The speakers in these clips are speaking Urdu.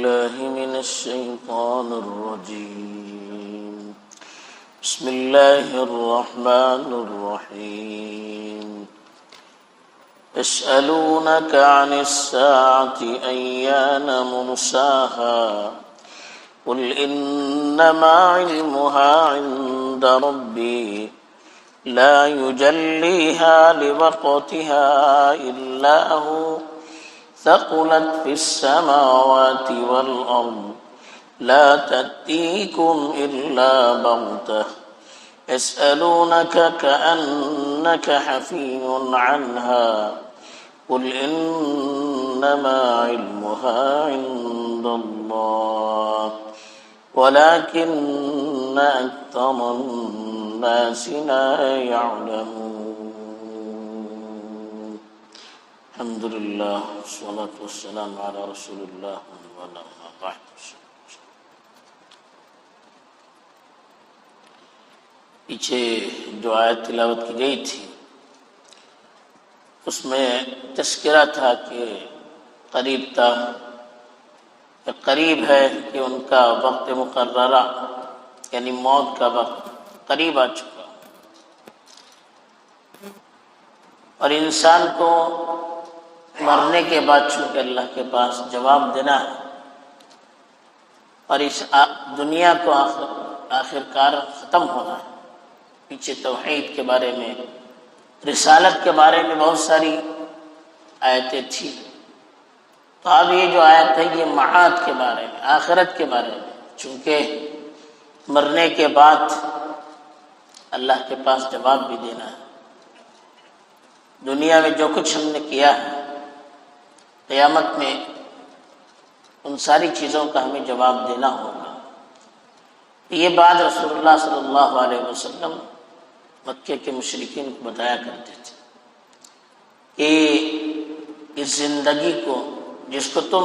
بالله من الشيطان الرجيم. بسم الله الرحمن الرحيم. يسألونك عن الساعة أيان مرساها قل إنما علمها عند ربي لا يجليها لوقتها إلا هو ثقلت في السماوات والأرض لا تأتيكم إلا بغتة يسألونك كأنك حفي عنها قل إنما علمها عند الله ولكن أكثر الناس لا يعلمون. الحمد لله والصلاة والسلام على رسول الله وعلى آله وصحبه. پیچھے جو آیت تلاوت کی گئی تھی اس میں تذکرہ تھا کہ قریب تھا، قریب ہے کہ ان کا وقت مقررہ یعنی موت کا وقت قریب آ چکا، اور انسان کو مرنے کے بعد چونکہ اللہ کے پاس جواب دینا ہے اور اس دنیا کو آخر کار ختم ہونا ہے. پیچھے توحید کے بارے میں، رسالت کے بارے میں بہت ساری آیتیں تھیں، تو اب یہ جو آیت ہے یہ معاد کے بارے میں، آخرت کے بارے میں، چونکہ مرنے کے بعد اللہ کے پاس جواب بھی دینا ہے. دنیا میں جو کچھ ہم نے کیا ہے قیامت میں ان ساری چیزوں کا ہمیں جواب دینا ہوگا. یہ بات رسول اللہ صلی اللہ علیہ وسلم مکے کے مشرکین کو بتایا کرتے تھے کہ اس زندگی کو جس کو تم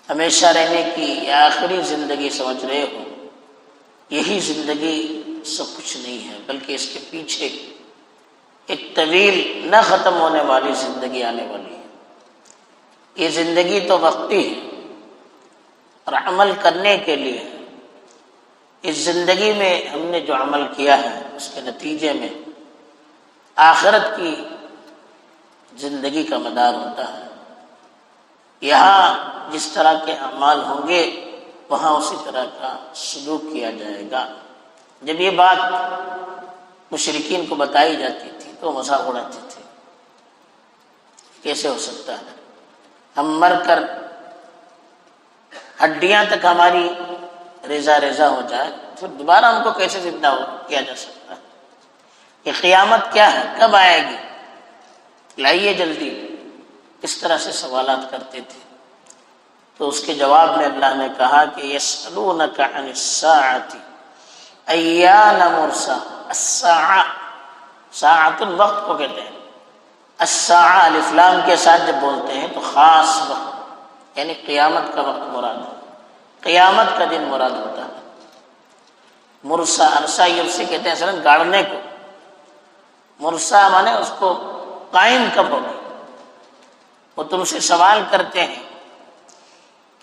ہمیشہ رہنے کی یا آخری زندگی سمجھ رہے ہو، یہی زندگی سب کچھ نہیں ہے، بلکہ اس کے پیچھے ایک طویل نہ ختم ہونے والی زندگی آنے والی ہے. یہ زندگی تو وقتی ہے اور عمل کرنے کے لیے ہے. اس زندگی میں ہم نے جو عمل کیا ہے اس کے نتیجے میں آخرت کی زندگی کا مدار ہوتا ہے. یہاں جس طرح کے اعمال ہوں گے وہاں اسی طرح کا سلوک کیا جائے گا. جب یہ بات مشرکین کو بتائی جاتی تھی تو مذاق اڑاتے تھے، کیسے ہو سکتا ہے ہم مر کر ہڈیاں تک ہماری ریزہ ریزہ ہو جائے پھر دوبارہ ہم کو کیسے زندہ کیا جا سکتا ہے؟ یہ قیامت کیا ہے، کب آئے گی، لائیے جلدی، اس طرح سے سوالات کرتے تھے. تو اس کے جواب میں اللہ نے کہا کہ یسألونک عن الساعۃ ایان مرساها. الساعہ ساعۃ الوقت کو کہتے ہیں. الساعہ الف لام کے ساتھ جب بولتے ہیں تو خاص وقت یعنی قیامت کا وقت مراد ہے، قیامت کا دن مراد ہوتا ہے. مرسا عرصہ یرسی کہتے ہیں اصلا گاڑنے کو، مرسا مانے اس کو قائم کب ہوگی. وہ تم سے سوال کرتے ہیں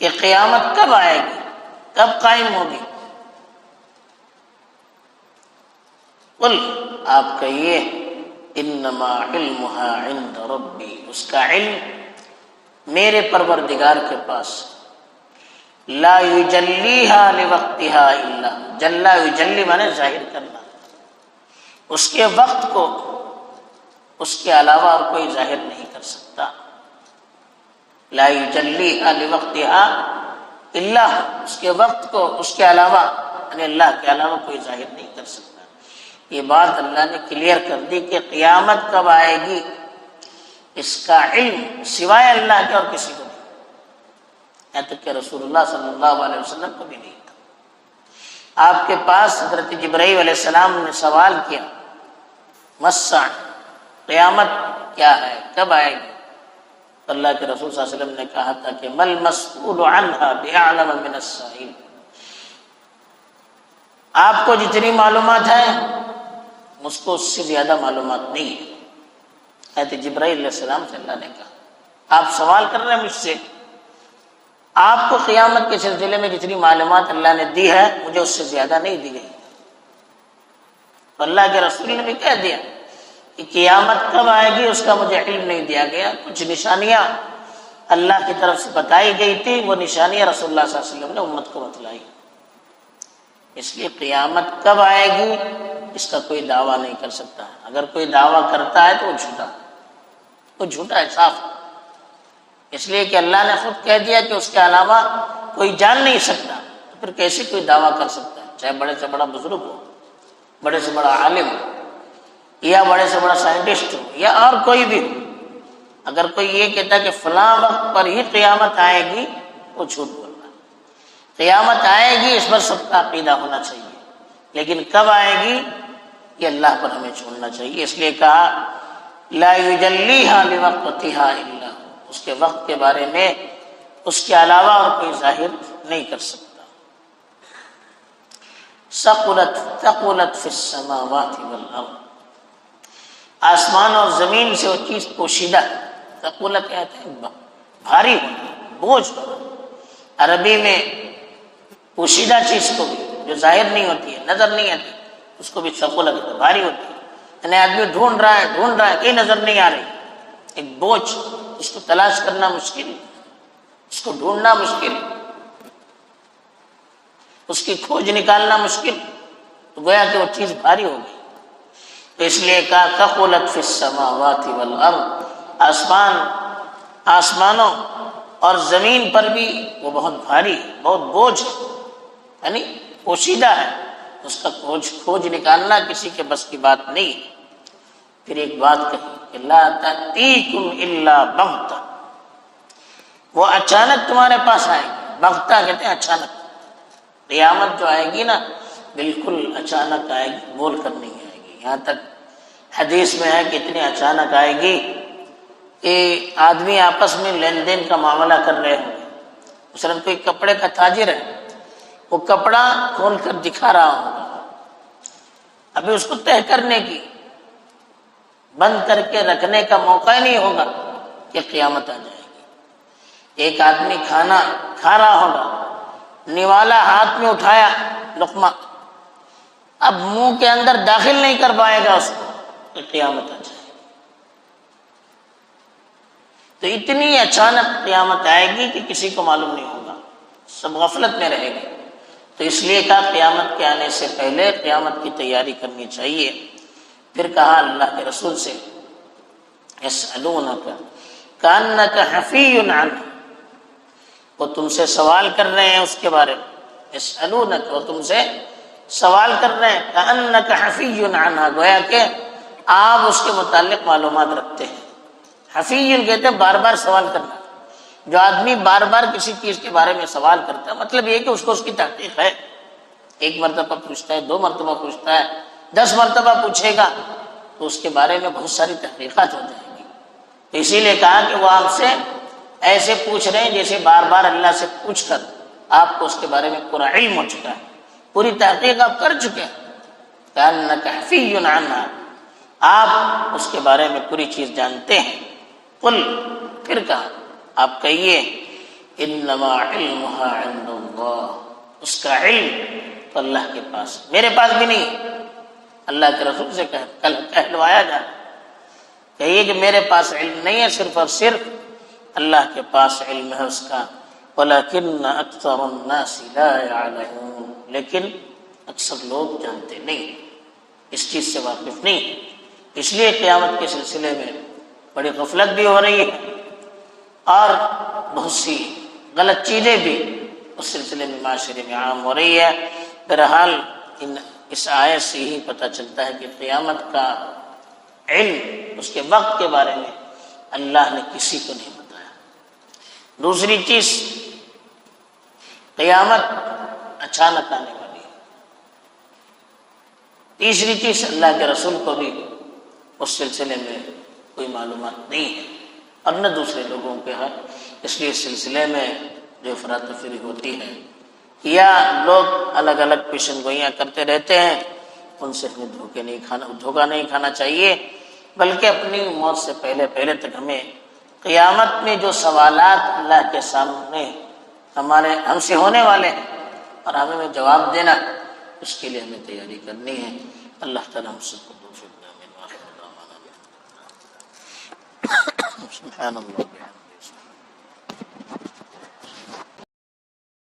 کہ قیامت کب آئے گی، کب قائم ہوگی. قل آپ کہیے انما علمها عند ربی، اس کا علم میرے پروردگار کے پاس. لا یجلیها لوقتها الا، جلا یجلی مانے ظاہر کرنا، اس کے وقت کو اس کے علاوہ اور کوئی ظاہر نہیں کر سکتا. لا یجلیها لوقتها الا، اس کے وقت کو اس کے علاوہ یعنی اللہ کے علاوہ کوئی ظاہر نہیں کر سکتا. یہ بات اللہ نے کلیئر کر دی کہ قیامت کب آئے گی اس کا علم سوائے اللہ کے اور کسی کو نہیں، یہاں تک کہ رسول اللہ صلی اللہ علیہ وسلم کو بھی نہیں تھا. آپ کے پاس حضرت جبرائیل علیہ السلام نے سوال کیا مساء، قیامت کیا ہے، کب آئے گی؟ اللہ کے رسول صلی اللہ علیہ وسلم نے کہا تھا کہ مل مسئول عنہا بأعلم من السائل، آپ کو جتنی معلومات ہیں مجھ کو اس سے زیادہ معلومات نہیں ہے. حضرت جبرائیل علیہ السلام سے اللہ نے کہا آپ سوال کر رہے ہیں مجھ سے آپ کو قیامت کے سلسلے میں جتنی معلومات اللہ نے دی ہے مجھے اس سے زیادہ نہیں دی گئی. تو اللہ کے رسول نے بھی کہہ دیا کہ قیامت کب آئے گی اس کا مجھے علم نہیں دیا گیا. کچھ نشانیاں اللہ کی طرف سے بتائی گئی تھی، وہ نشانیاں رسول اللہ صلی اللہ علیہ وسلم نے امت کو بتلائی. اس لیے قیامت کب آئے گی اس کا کوئی دعویٰ نہیں کر سکتا. اگر کوئی دعویٰ کرتا ہے تو وہ جھوٹا ہے، صاف. اس لیے کہ اللہ نے خود کہہ دیا کہ اس کے علاوہ کوئی جان نہیں سکتا، تو پھر کیسے کوئی دعویٰ کر سکتا ہے؟ چاہے بڑے سے بڑا بزرگ ہو، بڑے سے بڑا عالم ہو، یا بڑے سے بڑا سائنٹسٹ ہو، یا اور کوئی بھی ہو. اگر کوئی یہ کہتا ہے کہ فلاں وقت پر ہی قیامت آئے گی، وہ جھوٹ بول رہا ہے. قیامت آئے گی اس پر سب کا عقیدہ ہونا چاہیے، لیکن کب آئے گی یہ اللہ پر ہمیں چھوڑنا چاہیے. اس لیے کہا لا یجلیھا لوقتھا الا ہو، اس کے وقت کے بارے میں اس کے علاوہ اور کوئی ظاہر نہیں کر سکتا. ثقلت فی السماوات والارض، آسمان اور زمین سے وہ چیز پوشیدہ ہے. ثقلت کہتے ہیں بھاری ہونا، بوجھ ہونا. عربی میں پوشیدہ چیز کو بھی جو ظاہر نہیں ہوتی ہے، نظر نہیں آتی، اس کو بھی ثقلت کہتے ہیں، بھاری ہوتی ہے. یعنی آدمی ڈھونڈ رہا ہے کہیں نظر نہیں آ رہی، ایک بوجھ، اس کو تلاش کرنا مشکل، اس کو ڈھونڈنا مشکل، اس کی کھوج نکالنا مشکل. تو گویا کہ وہ چیز بھاری ہوگی. تو اس لیے کہا ثقلت فی السماوات والارض، آسمانوں اور زمین پر بھی وہ بہت بھاری، بہت بوجھ ہے، یعنی پوشیدہ ہے. اس کا کھوج نکالنا کسی کے بس کی بات نہیں. پھر ایک بات کہی کہ لا تأتیکم الا بغتہ، وہ اچانک تمہارے پاس آئے گی. بغتہ کہتے ہیں اچانک. قیامت جو آئے گی نا بالکل اچانک آئے گی، بول کر نہیں آئے گی. یہاں تک حدیث میں ہے کہ اتنی اچانک آئے گی کہ آدمی آپس میں لین دین کا معاملہ کر رہے ہوں گے. مثلاً کوئی کپڑے کا تاجر ہے، وہ کپڑا کھول کر دکھا رہا ہوگا، ابھی اس کو طے کرنے کی، بند کر کے رکھنے کا موقع ہی نہیں ہوگا کہ قیامت آ جائے گی. ایک آدمی کھانا کھا رہا ہوگا، نوالا ہاتھ میں اٹھایا لقمہ، اب منہ کے اندر داخل نہیں کر پائے گا اس کو کہ قیامت آ جائے. تو اتنی اچانک قیامت آئے گی کہ کسی کو معلوم نہیں ہوگا، سب غفلت میں رہے گی. تو اس لیے کہا قیامت کے آنے سے پہلے قیامت کی تیاری کرنی چاہیے. پھر کہا اللہ کے رسول سے یسألونک کأنک حفی عنہ، وہ تم سے سوال کر رہے ہیں اس کے بارے میں. یسألونک، وہ تم سے سوال کر رہے ہیں، کأنک حفی عنہ، گویا کہ آپ اس کے متعلق معلومات رکھتے ہیں. حفی کہتے ہیں بار بار سوال کرنا. جو آدمی بار بار کسی چیز کے بارے میں سوال کرتا ہے مطلب یہ کہ اس کو اس کی تحقیق ہے. ایک مرتبہ پوچھتا ہے، 2 مرتبہ پوچھتا ہے، 10 مرتبہ پوچھے گا تو اس کے بارے میں بہت ساری تحقیقات ہو جائیں گی. تو اسی لیے کہا کہ وہ آپ سے ایسے پوچھ رہے ہیں جیسے بار بار اللہ سے پوچھ کر آپ کو اس کے بارے میں پورا علم ہو چکا ہے، پوری تحقیق آپ کر چکے ہیں. کأنک حفی عنہ، آپ اس کے بارے میں پوری چیز جانتے ہیں. قل، پھر کہا آپ کہیے انما علمها عند اللہ، اس کا علم تو اللہ کے پاس، میرے پاس بھی نہیں. اللہ کے رسول سے کہلوایا جائے، کہیے کہ میرے پاس علم نہیں ہے، صرف اور صرف اللہ کے پاس علم ہے اس کا. ولکن اکثر الناس لا يعلمون، لیکن اکثر لوگ جانتے نہیں، اس چیز سے واقف نہیں. اس لیے قیامت کے سلسلے میں بڑی غفلت بھی ہو رہی ہے اور بہت سی غلط چیزیں بھی اس سلسلے میں معاشرے میں عام ہو رہی ہے. بہرحال اس آیت سے ہی پتہ چلتا ہے کہ قیامت کا علم، اس کے وقت کے بارے میں اللہ نے کسی کو نہیں بتایا. دوسری چیز، قیامت اچانک آنے والی ہے. تیسری چیز، اللہ کے رسول کو بھی اس سلسلے میں کوئی معلومات نہیں ہے اور نہ دوسرے لوگوں کے ہے. اس لیے اس سلسلے میں جو افراتفری ہوتی ہے یا لوگ الگ الگ پیشن گوئیاں کرتے رہتے ہیں، ان سے ہمیں دھوکہ نہیں کھانا چاہیے، بلکہ اپنی موت سے پہلے تک ہمیں قیامت میں جو سوالات اللہ کے سامنے ہم سے ہونے والے ہیں اور ہمیں جواب دینا، اس کے لیے ہمیں تیاری کرنی ہے۔ اللہ تعالیٰ ہم سب کو توفیق دے۔ آمین۔ سبحان اللہ۔